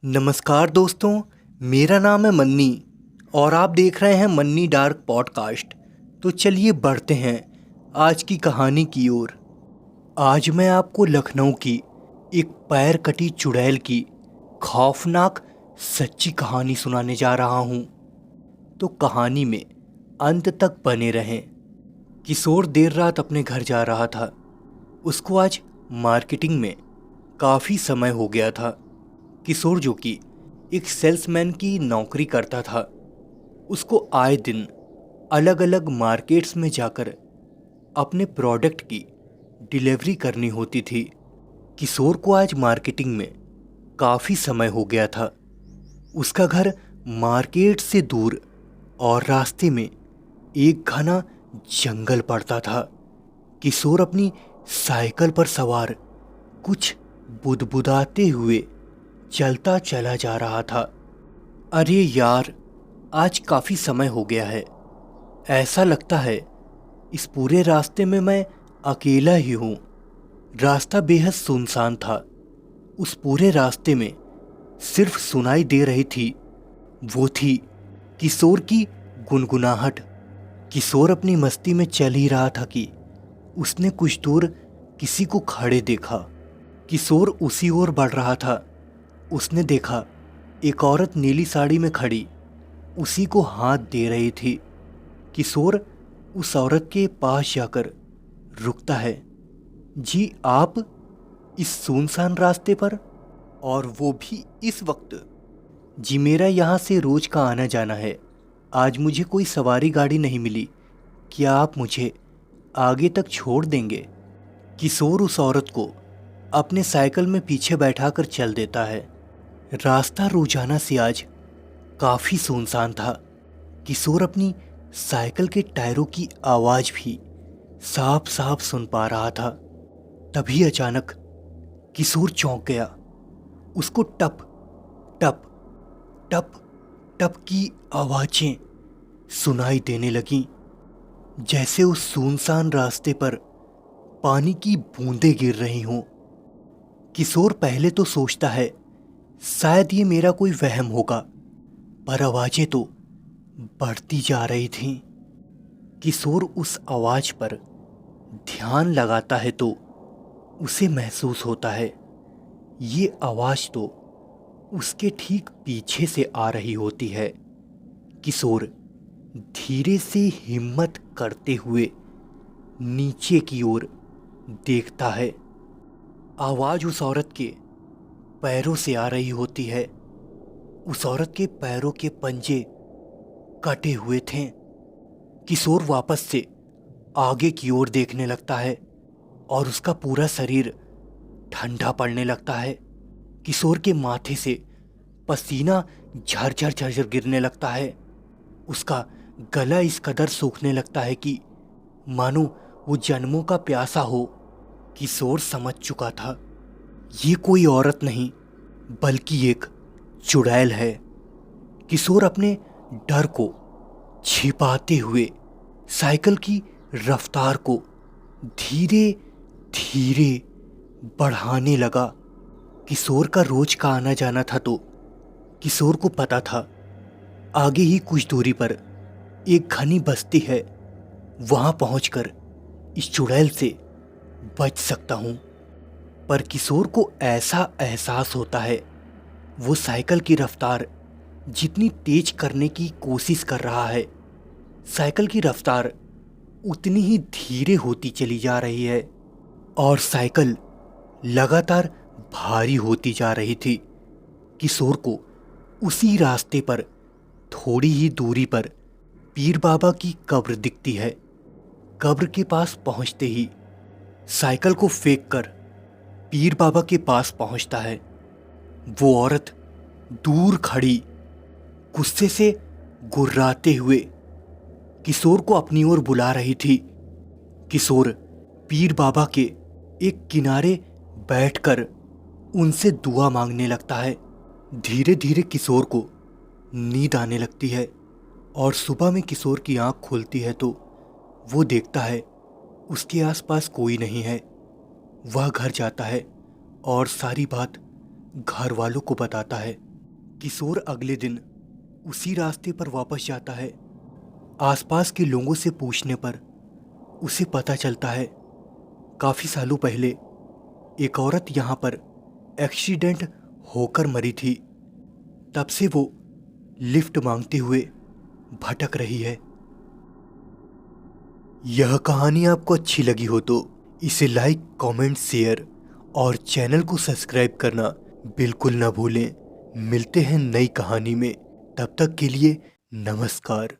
नमस्कार दोस्तों, मेरा नाम है मन्नी और आप देख रहे हैं मन्नी डार्क पॉडकास्ट। तो चलिए बढ़ते हैं आज की कहानी की ओर। आज मैं आपको लखनऊ की एक पैर कटी चुड़ैल की खौफनाक सच्ची कहानी सुनाने जा रहा हूँ। तो कहानी में अंत तक बने रहें। किशोर देर रात अपने घर जा रहा था। उसको आज मार्केटिंग में काफ़ी समय हो गया था। किशोर जो कि एक सेल्समैन की नौकरी करता था, उसको आए दिन अलग अलग मार्केट्स में जाकर अपने प्रोडक्ट की डिलीवरी करनी होती थी। किशोर को आज मार्केटिंग में काफ़ी समय हो गया था। उसका घर मार्केट से दूर और रास्ते में एक घना जंगल पड़ता था। किशोर अपनी साइकिल पर सवार कुछ बुदबुदाते हुए चलता चला जा रहा था। अरे यार, आज काफ़ी समय हो गया है। ऐसा लगता है इस पूरे रास्ते में मैं अकेला ही हूँ। रास्ता बेहद सुनसान था। उस पूरे रास्ते में सिर्फ सुनाई दे रही थी, वो थी किशोर की गुनगुनाहट। किशोर अपनी मस्ती में चल ही रहा था कि उसने कुछ दूर किसी को खड़े देखा। किशोर उसी ओर बढ़ रहा था। उसने देखा एक औरत नीली साड़ी में खड़ी उसी को हाथ दे रही थी। किशोर उस औरत के पास जाकर रुकता है। जी आप इस सुनसान रास्ते पर, और वो भी इस वक्त? जी मेरा यहाँ से रोज का आना जाना है। आज मुझे कोई सवारी गाड़ी नहीं मिली। क्या आप मुझे आगे तक छोड़ देंगे? किशोर उस औरत को अपने साइकिल में पीछे बैठाकर चल देता है। रास्ता रोजाना से आज काफी सुनसान था। किशोर अपनी साइकिल के टायरों की आवाज भी साफ साफ सुन पा रहा था। तभी अचानक किशोर चौंक गया। उसको टप टप टप टप की आवाजें सुनाई देने लगीं, जैसे उस सुनसान रास्ते पर पानी की बूंदें गिर रही हों। किशोर पहले तो सोचता है शायद ये मेरा कोई वहम होगा, पर आवाजें तो बढ़ती जा रही थीं। किशोर उस आवाज पर ध्यान लगाता है तो उसे महसूस होता है ये आवाज तो उसके ठीक पीछे से आ रही होती है। किशोर धीरे से हिम्मत करते हुए नीचे की ओर देखता है। आवाज उस औरत के पैरों से आ रही होती है। उस औरत के पैरों के पंजे कटे हुए थे। किशोर वापस से आगे की ओर देखने लगता है और उसका पूरा शरीर ठंडा पड़ने लगता है। किशोर के माथे से पसीना झरझर झरझर गिरने लगता है। उसका गला इस कदर सूखने लगता है कि मानो वो जन्मों का प्यासा हो। किशोर समझ चुका था ये कोई औरत नहीं बल्कि एक चुड़ैल है। किशोर अपने डर को छिपाते हुए साइकिल की रफ्तार को धीरे धीरे बढ़ाने लगा। किशोर का रोज का आना जाना था तो किशोर को पता था आगे ही कुछ दूरी पर एक घनी बस्ती है। वहां पहुंचकर इस चुड़ैल से बच सकता हूं। पर किशोर को ऐसा एहसास होता है वो साइकिल की रफ्तार जितनी तेज करने की कोशिश कर रहा है, साइकिल की रफ्तार उतनी ही धीरे होती चली जा रही है और साइकिल लगातार भारी होती जा रही थी। किशोर को उसी रास्ते पर थोड़ी ही दूरी पर पीर बाबा की कब्र दिखती है। कब्र के पास पहुंचते ही साइकिल को फेंक कर पीर बाबा के पास पहुंचता है। वो औरत दूर खड़ी गुस्से से गुर्राते हुए किशोर को अपनी ओर बुला रही थी। किशोर पीर बाबा के एक किनारे बैठकर उनसे दुआ मांगने लगता है। धीरे धीरे किशोर को नींद आने लगती है और सुबह में किशोर की आंख खुलती है तो वो देखता है उसके आसपास कोई नहीं है। वह घर जाता है और सारी बात घर वालों को बताता है। किशोर अगले दिन उसी रास्ते पर वापस जाता है। आसपास के लोगों से पूछने पर उसे पता चलता है काफ़ी सालों पहले एक औरत यहाँ पर एक्सीडेंट होकर मरी थी। तब से वो लिफ्ट मांगते हुए भटक रही है। यह कहानी आपको अच्छी लगी हो तो इसे लाइक, कमेंट, शेयर और चैनल को सब्सक्राइब करना बिल्कुल ना भूलें। मिलते हैं नई कहानी में, तब तक के लिए नमस्कार।